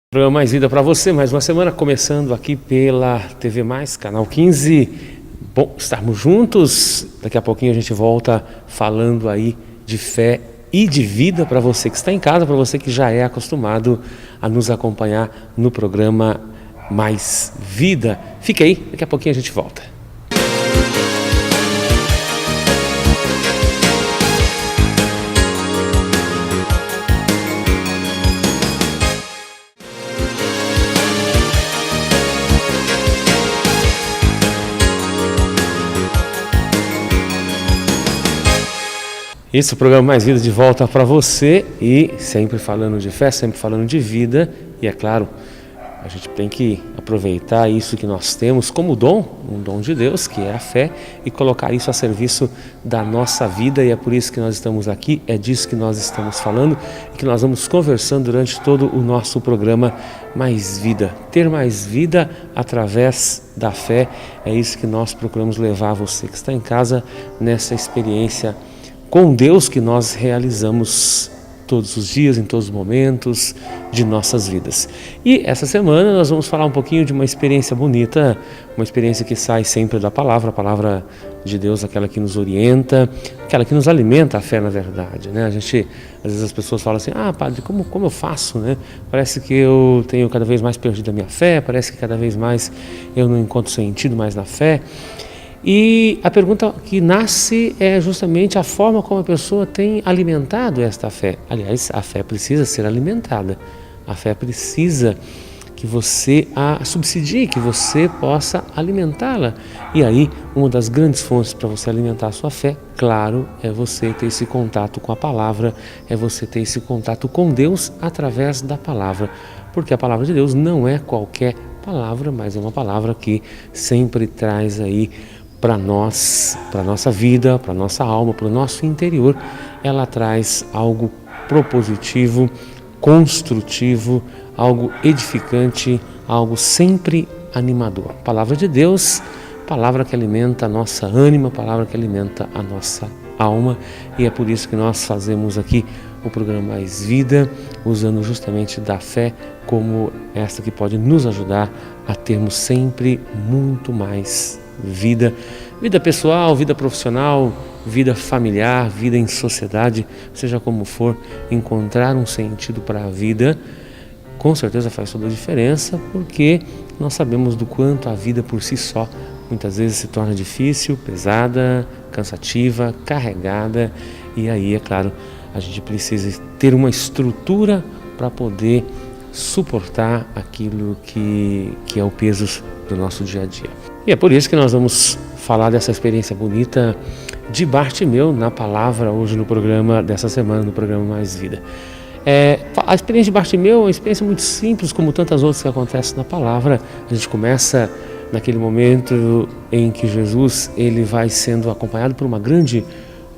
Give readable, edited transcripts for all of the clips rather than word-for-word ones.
Programa Mais Vida para você, mais uma semana começando aqui pela TV Mais, canal 15. Bom, estarmos juntos. Daqui a pouquinho a gente volta falando aí de fé e de vida para você que está em casa, para você que já é acostumado a nos acompanhar no programa Mais Vida. Fica aí, daqui a pouquinho a gente volta. Esse é o programa Mais Vida de volta para você e sempre falando de fé, sempre falando de vida. E é claro, a gente tem que aproveitar isso que nós temos como dom, um dom de Deus, que é a fé, e colocar isso a serviço da nossa vida. E é por isso que nós estamos aqui, é disso que nós estamos falando e que nós vamos conversando durante todo o nosso programa Mais Vida. Ter mais vida através da fé, é isso que nós procuramos levar você que está em casa nessa experiência com Deus que nós realizamos todos os dias, em todos os momentos de nossas vidas. E essa semana nós vamos falar um pouquinho de uma experiência bonita, uma experiência que sai sempre da palavra, a palavra de Deus, aquela que nos orienta, aquela que nos alimenta a fé, na verdade, né? Às vezes as pessoas falam assim, padre, como eu faço, né? Parece que eu tenho cada vez mais perdido a minha fé, parece que cada vez mais eu não encontro sentido mais na fé. E a pergunta que nasce é justamente a forma como a pessoa tem alimentado esta fé. Aliás, a fé precisa ser alimentada. A fé precisa que você a subsidie, que você possa alimentá-la. E aí, uma das grandes fontes para você alimentar a sua fé, claro, é você ter esse contato com a palavra, é você ter esse contato com Deus através da palavra. Porque a palavra de Deus não é qualquer palavra, mas é uma palavra que sempre traz aí para nós, para a nossa vida, para a nossa alma, para o nosso interior, ela traz algo propositivo, construtivo, algo edificante, algo sempre animador. Palavra de Deus, palavra que alimenta a nossa ânima, palavra que alimenta a nossa alma, e é por isso que nós fazemos aqui o programa Mais Vida, usando justamente da fé como esta que pode nos ajudar a termos sempre muito mais vida pessoal, vida profissional, vida familiar, vida em sociedade, seja como for, encontrar um sentido para a vida, com certeza faz toda a diferença, porque nós sabemos do quanto a vida por si só muitas vezes se torna difícil, pesada, cansativa, carregada, e aí, é claro, a gente precisa ter uma estrutura para poder suportar aquilo que é o peso do nosso dia a dia. E é por isso que nós vamos falar dessa experiência bonita de Bartimeu na palavra hoje no programa dessa semana, no programa Mais Vida. A experiência de Bartimeu é uma experiência muito simples, como tantas outras que acontecem na palavra. A gente começa naquele momento em que Jesus ele vai sendo acompanhado por uma grande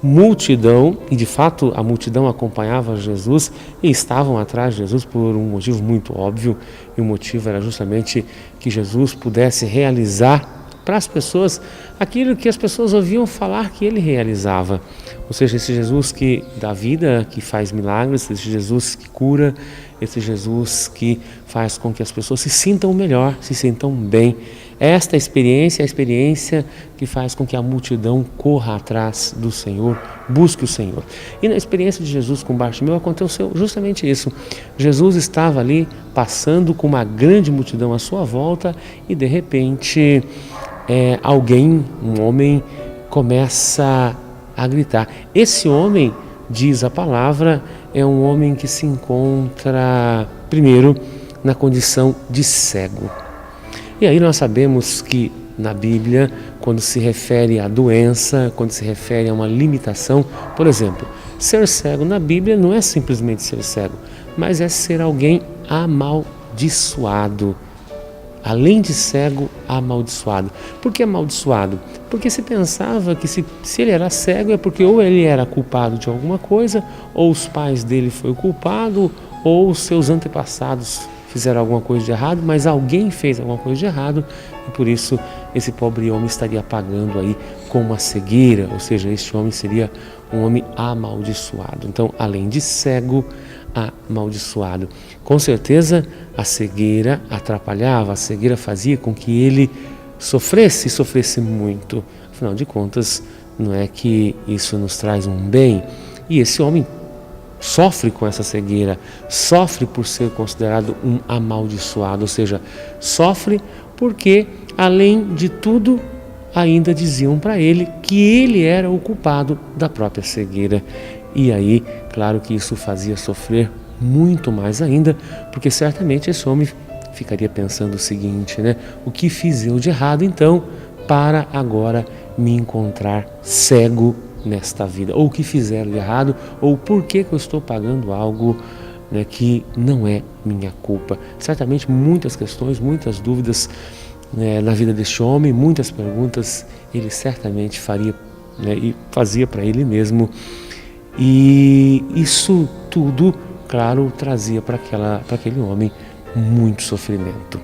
multidão, e de fato a multidão acompanhava Jesus e estavam atrás de Jesus por um motivo muito óbvio, e o motivo era justamente que Jesus pudesse realizar para as pessoas aquilo que as pessoas ouviam falar que ele realizava. Ou seja, esse Jesus que dá vida, que faz milagres, esse Jesus que cura, esse Jesus que faz com que as pessoas se sintam melhor, se sintam bem. Esta experiência é a experiência que faz com que a multidão corra atrás do Senhor, busque o Senhor. E na experiência de Jesus com Bartimeu aconteceu justamente isso. Jesus estava ali passando com uma grande multidão à sua volta e de repente alguém, um homem, começa a gritar. Esse homem, diz a palavra, é um homem que se encontra, primeiro, na condição de cego. E aí nós sabemos que na Bíblia, quando se refere à doença, quando se refere a uma limitação, por exemplo, ser cego na Bíblia não é simplesmente ser cego, mas é ser alguém amaldiçoado. Além de cego, amaldiçoado. Por que amaldiçoado? Porque se pensava que se ele era cego é porque ou ele era culpado de alguma coisa, ou os pais dele foram culpados, ou os seus antepassados fizeram alguma coisa de errado, mas alguém fez alguma coisa de errado e por isso esse pobre homem estaria pagando aí com uma cegueira, ou seja, este homem seria um homem amaldiçoado. Então, além de cego, amaldiçoado. Com certeza a cegueira atrapalhava, a cegueira fazia com que ele sofresse muito. Afinal de contas, não é que isso nos traz um bem? E esse homem sofre com essa cegueira, sofre por ser considerado um amaldiçoado, ou seja, sofre porque, além de tudo, ainda diziam para ele que ele era o culpado da própria cegueira. E aí, claro que isso fazia sofrer muito mais ainda, porque certamente esse homem ficaria pensando o seguinte, né? O que fiz eu de errado então para agora me encontrar cego nesta vida? Ou o que fizeram de errado, ou por que eu estou pagando algo, né, que não é minha culpa? Certamente muitas questões, muitas dúvidas, né, na vida deste homem, muitas perguntas ele certamente faria, né, e fazia para ele mesmo. E isso tudo, claro, trazia para aquele homem muito sofrimento.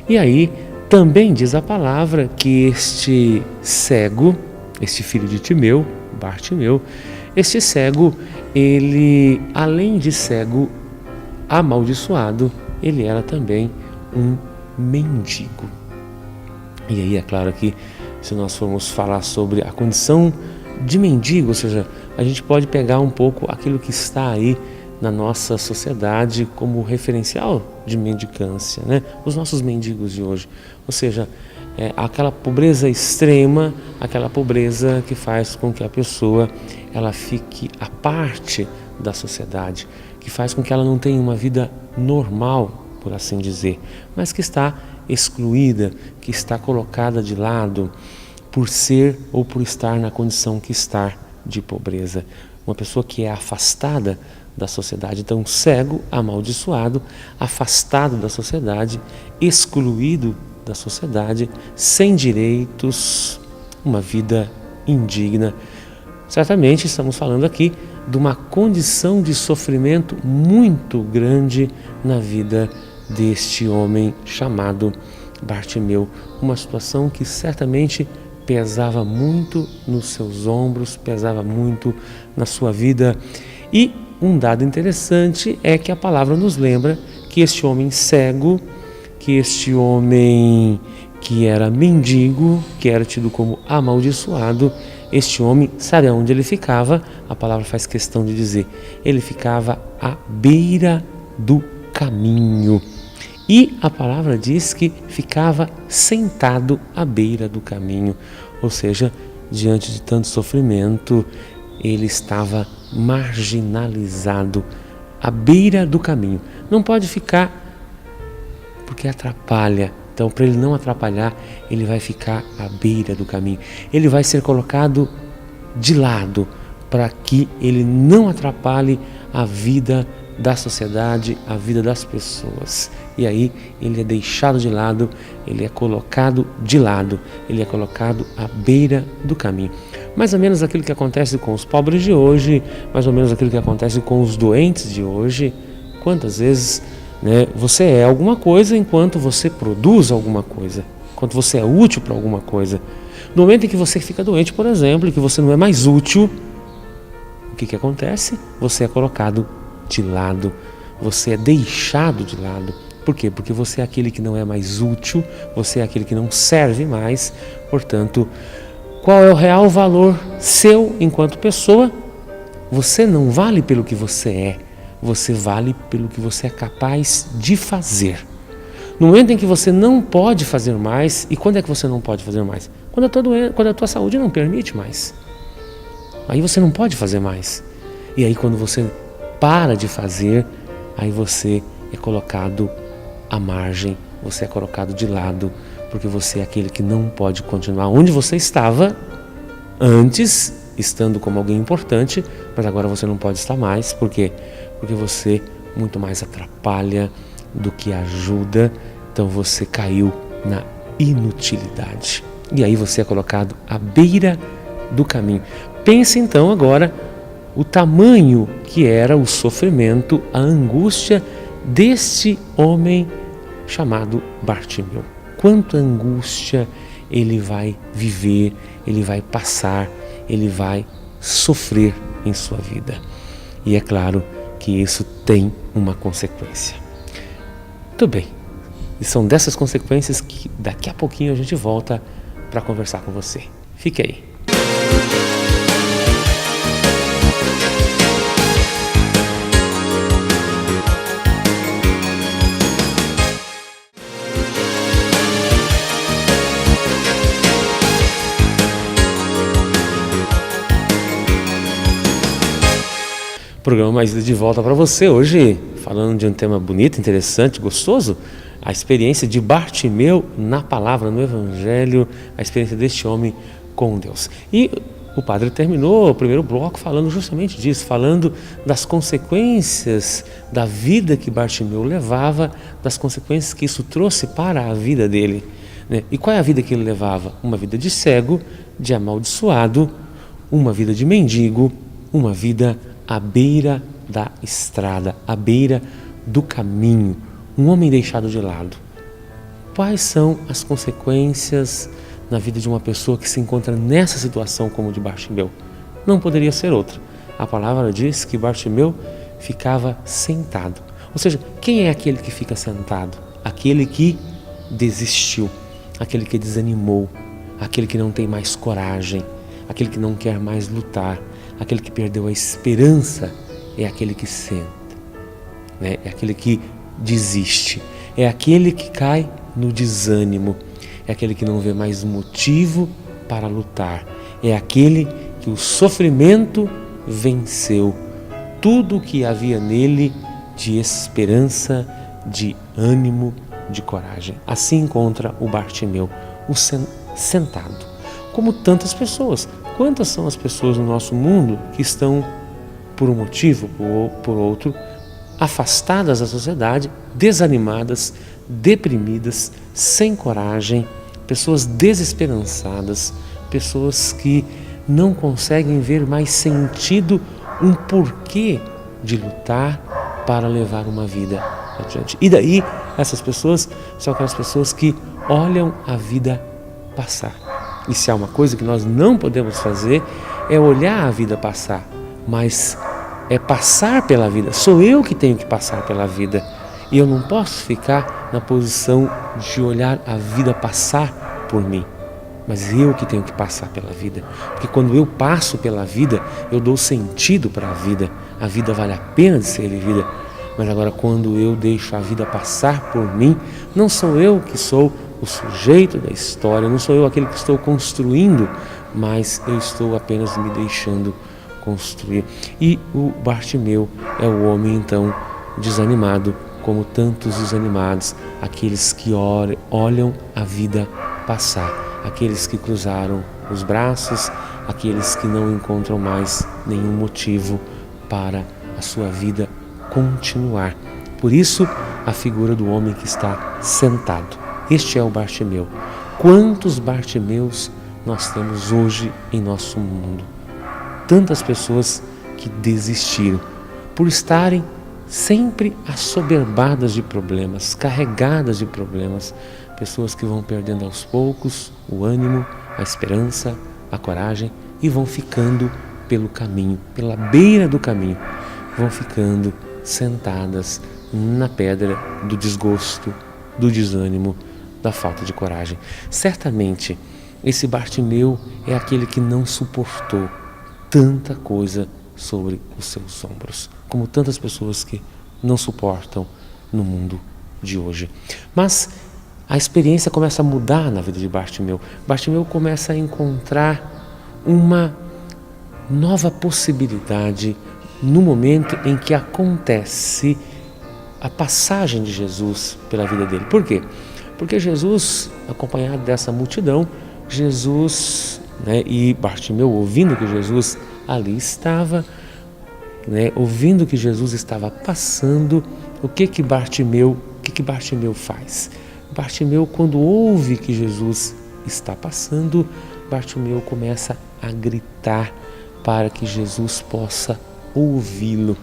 E aí também diz a palavra que este cego, este filho de Timeu, Bartimeu, este cego, ele, além de cego amaldiçoado, ele era também um mendigo. E aí é claro que, se nós formos falar sobre a condição de mendigo, ou seja, a gente pode pegar um pouco aquilo que está aí na nossa sociedade como referencial de mendicância, né? Os nossos mendigos de hoje, ou seja, aquela pobreza extrema, aquela pobreza que faz com que a pessoa ela fique à parte da sociedade, que faz com que ela não tenha uma vida normal, por assim dizer, mas que está excluída, que está colocada de lado por ser ou por estar na condição que está de pobreza. Uma pessoa que é afastada da sociedade, então cego, amaldiçoado, afastado da sociedade, excluído da sociedade, sem direitos, uma vida indigna. Certamente estamos falando aqui de uma condição de sofrimento muito grande na vida deste homem chamado Bartimeu, uma situação que certamente pesava muito nos seus ombros, pesava muito na sua vida. E um dado interessante é que a palavra nos lembra que este homem cego, que este homem que era mendigo, que era tido como amaldiçoado, este homem, sabe aonde ele ficava? A palavra faz questão de dizer, ele ficava à beira do caminho. E a palavra diz que ficava sentado à beira do caminho, ou seja, diante de tanto sofrimento, ele estava marginalizado à beira do caminho. Não pode ficar porque atrapalha. Então, para ele não atrapalhar, ele vai ficar à beira do caminho. Ele vai ser colocado de lado para que ele não atrapalhe a vida da sociedade, a vida das pessoas. E aí ele é deixado de lado, ele é colocado de lado, ele é colocado à beira do caminho. Mais ou menos aquilo que acontece com os pobres de hoje, mais ou menos aquilo que acontece com os doentes de hoje. Quantas vezes, né, você é alguma coisa enquanto você produz alguma coisa, enquanto você é útil para alguma coisa. No momento em que você fica doente, por exemplo, e que você não é mais útil, o que acontece? Você é colocado de lado, você é deixado de lado. Por quê? Porque você é aquele que não é mais útil, você é aquele que não serve mais. Portanto, qual é o real valor seu enquanto pessoa? Você não vale pelo que você é, você vale pelo que você é capaz de fazer. No momento em que você não pode fazer mais, e quando é que você não pode fazer mais? Quando a tua saúde não permite mais. Aí você não pode fazer mais. E aí quando você para de fazer, aí você é colocado à margem, você é colocado de lado, porque você é aquele que não pode continuar onde você estava antes, estando como alguém importante, mas agora você não pode estar mais. Por quê? Porque você muito mais atrapalha do que ajuda, então você caiu na inutilidade. E aí você é colocado à beira do caminho. Pense então agora o tamanho que era o sofrimento, a angústia deste homem chamado Bartimeu. Quanta angústia ele vai viver, ele vai passar, ele vai sofrer em sua vida. E é claro que isso tem uma consequência. Muito bem, e são dessas consequências que daqui a pouquinho a gente volta para conversar com você. Fique aí. Programa Mais Vida de volta para você, hoje falando de um tema bonito, interessante, gostoso, a experiência de Bartimeu na palavra, no Evangelho, a experiência deste homem com Deus. E o padre terminou o primeiro bloco falando justamente disso, falando das consequências da vida que Bartimeu levava, das consequências que isso trouxe para a vida dele, né? E qual é a vida que ele levava? Uma vida de cego, de amaldiçoado, uma vida de mendigo, uma vida à beira da estrada, à beira do caminho, um homem deixado de lado. Quais são as consequências na vida de uma pessoa que se encontra nessa situação como de Bartimeu? Não poderia ser outra. A palavra diz que Bartimeu ficava sentado. Ou seja, quem é aquele que fica sentado? Aquele que desistiu, aquele que desanimou, aquele que não tem mais coragem, aquele que não quer mais lutar, aquele que perdeu a esperança, é aquele que senta, né? É aquele que desiste, é aquele que cai no desânimo, é aquele que não vê mais motivo para lutar, é aquele que o sofrimento venceu tudo o que havia nele de esperança, de ânimo, de coragem. Assim encontra o Bartimeu, o sentado. Como tantas pessoas. Quantas são as pessoas no nosso mundo que estão, por um motivo ou por outro, afastadas da sociedade, desanimadas, deprimidas, sem coragem, pessoas desesperançadas, pessoas que não conseguem ver mais sentido, um porquê de lutar para levar uma vida adiante. E daí, essas pessoas são aquelas pessoas que olham a vida passar. E se há uma coisa que nós não podemos fazer, é olhar a vida passar, mas é passar pela vida. Sou eu que tenho que passar pela vida. E eu não posso ficar na posição de olhar a vida passar por mim, mas eu que tenho que passar pela vida. Porque quando eu passo pela vida, eu dou sentido para a vida vale a pena de ser vivida. Mas agora, quando eu deixo a vida passar por mim, não sou eu que sou o sujeito da história, não sou eu aquele que estou construindo, mas eu estou apenas me deixando construir. E o Bartimeu é o homem então desanimado, como tantos desanimados, aqueles que olham a vida passar, aqueles que cruzaram os braços, aqueles que não encontram mais nenhum motivo para a sua vida continuar. Por isso, a figura do homem que está sentado. Este é o Bartimeu. Quantos Bartimeus nós temos hoje em nosso mundo? Tantas pessoas que desistiram por estarem sempre assoberbadas de problemas, carregadas de problemas. Pessoas que vão perdendo aos poucos o ânimo, a esperança, a coragem e vão ficando pelo caminho, pela beira do caminho, vão ficando sentadas na pedra do desgosto, do desânimo, da falta de coragem. Certamente, esse Bartimeu é aquele que não suportou tanta coisa sobre os seus ombros, como tantas pessoas que não suportam no mundo de hoje. Mas a experiência começa a mudar na vida de Bartimeu. Bartimeu começa a encontrar uma nova possibilidade no momento em que acontece a passagem de Jesus pela vida dele. Por quê? Porque Jesus, acompanhado dessa multidão, e Bartimeu, ouvindo que Jesus ali estava, ouvindo que Jesus estava passando, o que Bartimeu faz? Bartimeu, quando ouve que Jesus está passando, Bartimeu começa a gritar para que Jesus possa ouvi-lo.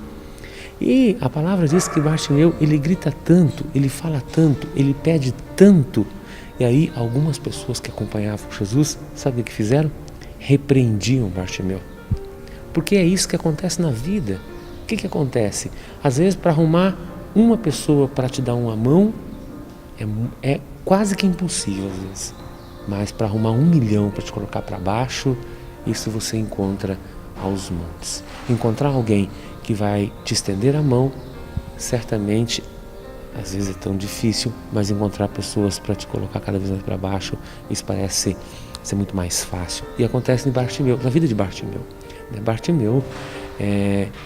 E a palavra diz que Bartimeu, ele grita tanto, ele fala tanto, ele pede tanto. E aí algumas pessoas que acompanhavam Jesus, sabe o que fizeram? Repreendiam Bartimeu. Porque é isso que acontece na vida. que acontece? Às vezes, para arrumar uma pessoa para te dar uma mão, é quase que impossível às vezes. Mas para arrumar 1 milhão para te colocar para baixo, isso você encontra aos montes. Encontrar alguém que vai te estender a mão, certamente, às vezes é tão difícil, mas encontrar pessoas para te colocar cada vez mais para baixo, isso parece ser muito mais fácil. E acontece em Bartimeu, na vida de Bartimeu. Bartimeu,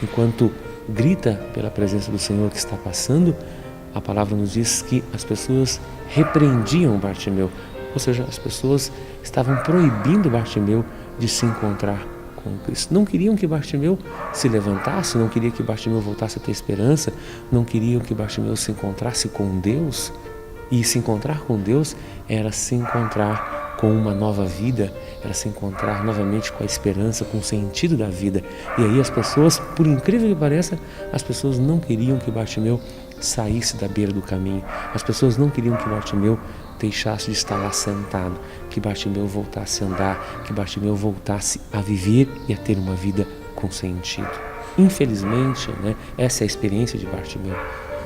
enquanto grita pela presença do Senhor que está passando, a palavra nos diz que as pessoas repreendiam Bartimeu, ou seja, as pessoas estavam proibindo Bartimeu de se encontrar com Cristo. Não queriam que Bartimeu se levantasse, não queriam que Bartimeu voltasse a ter esperança, não queriam que Bartimeu se encontrasse com Deus. E se encontrar com Deus era se encontrar com uma nova vida, era se encontrar novamente com a esperança, com o sentido da vida. E aí as pessoas, por incrível que pareça, as pessoas não queriam que Bartimeu saísse da beira do caminho. As pessoas não queriam que Bartimeu deixasse de estar lá sentado, que Bartimeu voltasse a andar, que Bartimeu voltasse a viver e a ter uma vida com sentido. Infelizmente, essa é a experiência de Bartimeu.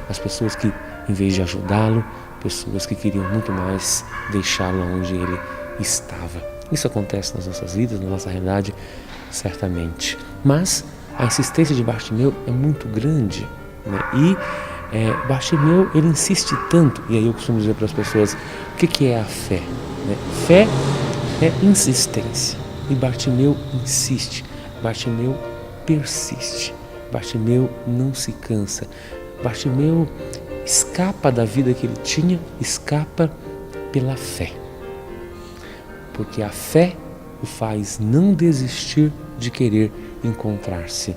As pessoas que, em vez de ajudá-lo, pessoas que queriam muito mais deixá-lo onde ele estava. Isso acontece nas nossas vidas, na nossa realidade, certamente. Mas a insistência de Bartimeu é muito grande, e Bartimeu, ele insiste tanto, e aí eu costumo dizer para as pessoas, o que é a fé? Fé é insistência, e Bartimeu insiste, Bartimeu persiste, Bartimeu não se cansa, Bartimeu escapa da vida que ele tinha, escapa pela fé, porque a fé o faz não desistir de querer encontrar-se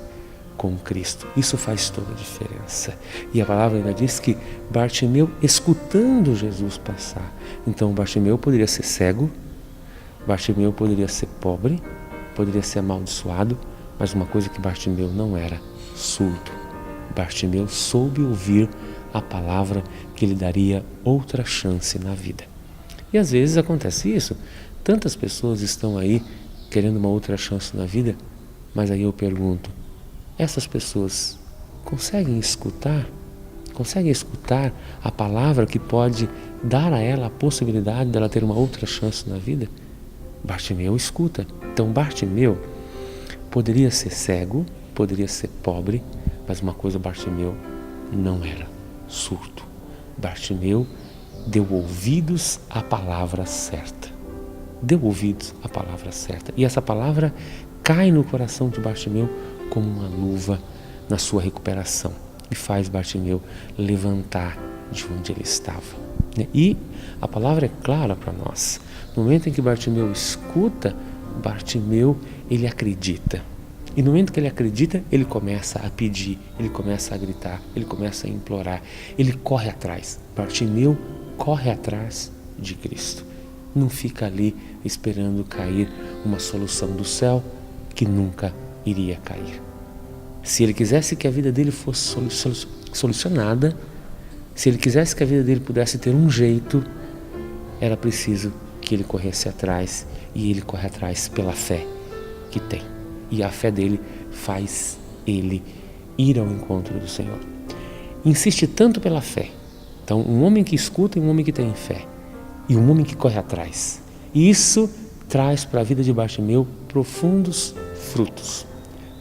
com Cristo. Isso faz toda a diferença. E a palavra ainda diz que Bartimeu, escutando Jesus passar, então Bartimeu poderia ser cego, Bartimeu poderia ser pobre, poderia ser amaldiçoado, mas uma coisa que Bartimeu não era: surdo. Bartimeu soube ouvir a palavra que lhe daria outra chance na vida. E às vezes acontece isso. Tantas pessoas estão aí querendo uma outra chance na vida, mas aí eu pergunto, essas pessoas conseguem escutar a palavra que pode dar a ela a possibilidade dela ter uma outra chance na vida? Bartimeu escuta. Então Bartimeu poderia ser cego, poderia ser pobre, mas uma coisa Bartimeu não era: surdo. Bartimeu deu ouvidos à palavra certa. Deu ouvidos à palavra certa. E essa palavra cai no coração de Bartimeu como uma luva na sua recuperação e faz Bartimeu levantar de onde ele estava. E a palavra é clara para nós. No momento em que Bartimeu escuta, Bartimeu, ele acredita. E no momento que ele acredita, ele começa a pedir, ele começa a gritar, ele começa a implorar, ele corre atrás. Bartimeu corre atrás de Cristo. Não fica ali esperando cair uma solução do céu que nunca iria cair. Se ele quisesse que a vida dele fosse solucionada, se ele quisesse que a vida dele pudesse ter um jeito, era preciso que ele corresse atrás, e ele corre atrás pela fé que tem. E a fé dele faz ele ir ao encontro do Senhor. Insiste tanto pela fé. Então, um homem que escuta e um homem que tem fé, e um homem que corre atrás. E isso traz para a vida de Bartimeu profundos frutos.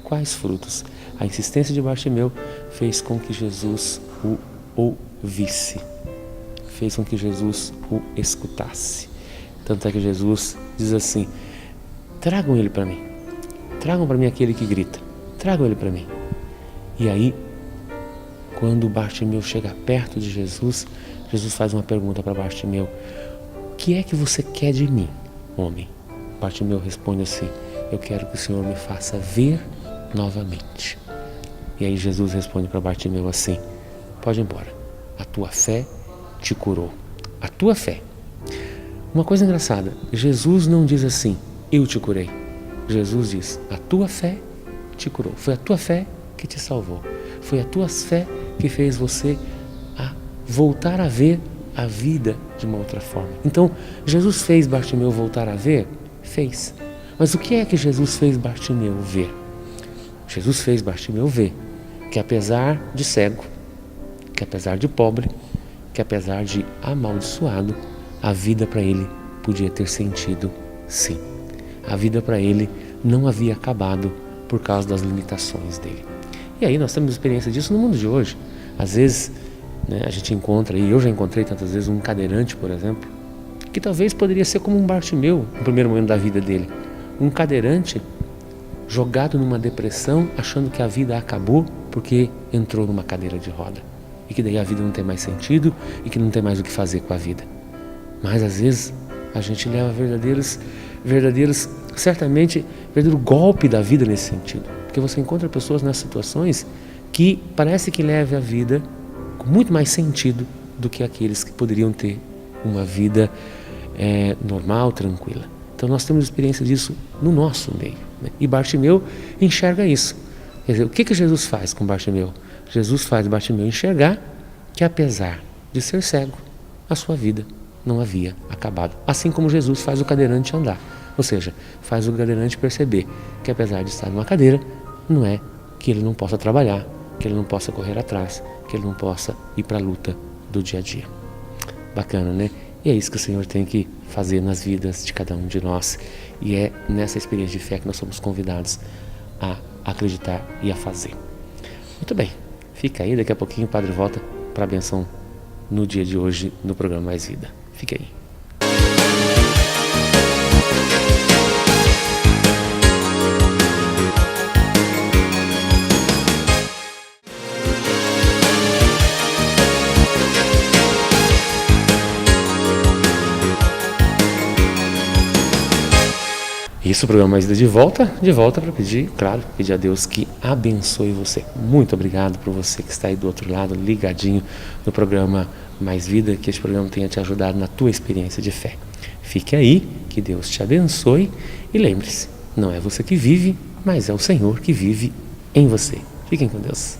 Quais frutos? A insistência de Bartimeu fez com que Jesus o ouvisse, fez com que Jesus o escutasse. Tanto é que Jesus diz assim: tragam ele para mim, tragam para mim aquele que grita, tragam ele para mim. E aí, quando Bartimeu chega perto de Jesus, Jesus faz uma pergunta para Bartimeu: o que é que você quer de mim, homem? Bartimeu responde assim: eu quero que o Senhor me faça ver novamente. E aí Jesus responde para Bartimeu assim: pode ir embora, a tua fé te curou. A tua fé. Uma coisa engraçada, Jesus não diz assim: eu te curei. Jesus diz: a tua fé te curou. Foi a tua fé que te salvou. Foi a tua fé que fez você a voltar a ver a vida de uma outra forma. Então, Jesus fez Bartimeu voltar a ver? Fez. Mas o que é que Jesus fez Bartimeu ver? Jesus fez Bartimeu ver que apesar de cego, que apesar de pobre, que apesar de amaldiçoado, a vida para ele podia ter sentido, sim. A vida para ele não havia acabado por causa das limitações dele. E aí nós temos experiência disso no mundo de hoje. Às vezes, né, a gente encontra, e eu já encontrei tantas vezes, um cadeirante, por exemplo, que talvez poderia ser como um Bartimeu no primeiro momento da vida dele. Um cadeirante jogado numa depressão, achando que a vida acabou porque entrou numa cadeira de roda. E que daí a vida não tem mais sentido e que não tem mais o que fazer com a vida. Mas às vezes a gente leva certamente, verdadeiro golpe da vida nesse sentido. Porque você encontra pessoas nessas situações que parece que levam a vida com muito mais sentido do que aqueles que poderiam ter uma vida normal, tranquila. Então nós temos experiência disso no nosso meio, né? E Bartimeu enxerga isso. Quer dizer, o que Jesus faz com Bartimeu? Jesus faz Bartimeu enxergar que apesar de ser cego, a sua vida não havia acabado. Assim como Jesus faz o cadeirante andar. Ou seja, faz o cadeirante perceber que apesar de estar numa cadeira, não é que ele não possa trabalhar, que ele não possa correr atrás, que ele não possa ir para a luta do dia a dia. Bacana, né? E é isso que o Senhor tem que fazer nas vidas de cada um de nós. E é nessa experiência de fé que nós somos convidados a acreditar e a fazer. Muito bem, fica aí, daqui a pouquinho o Padre volta para a benção no dia de hoje no programa Mais Vida. Fica aí. Isso, o programa Mais Vida de volta para pedir a Deus que abençoe você. Muito obrigado por você que está aí do outro lado, ligadinho no programa Mais Vida, que este programa tenha te ajudado na tua experiência de fé. Fique aí, que Deus te abençoe e lembre-se, não é você que vive, mas é o Senhor que vive em você. Fiquem com Deus.